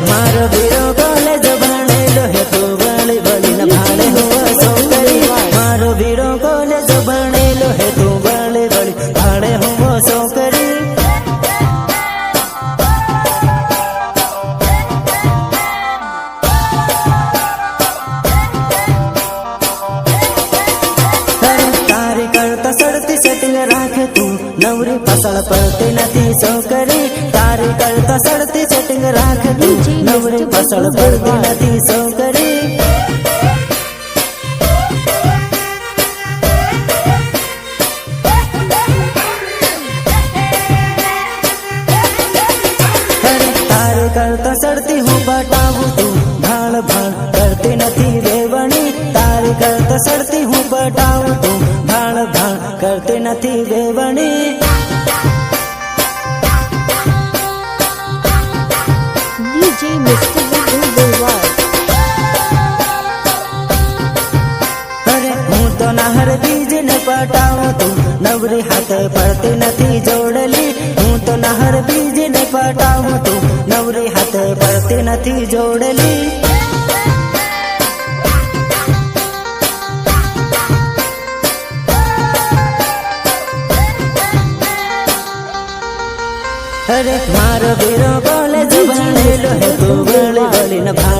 मारो वीरो कॉलेज भणेलो है तू बड़ी बड़ी न भाड़े हुआ सोकरी मारो वीरो कॉलेज भणेलो है तू बड़ी बड़ी भाड़े हुआ सोकरी तारी करता सड़ती सेटिंग राखे तू नवरी फसल पड़ती नथी सोकरी तारी करता सड़ती सेटिंग राखे तू नवरी फसल पड़ती नथी सोकरी तारी करता सड़ती हूँ बटाऊ तू भाड़ भाड़ करती नथी वेवणी तारी करता सड़ती हूँ बटाऊ तू भाड़ भाड़ करती नथी वेवणी DJ Mr. Bulwar. अरे हूँ तो नहर बीज न पटाऊँ तू नवरी हाथ पड़ती नथी जोड़ली हूँ तो नहर बीज न पटाऊँ तू नवरी हाथ पड़ती नथी जोड़ली अरे मारो वीरो कॉलेज भणेलो है तू बड़ी बड़ी न भाड़े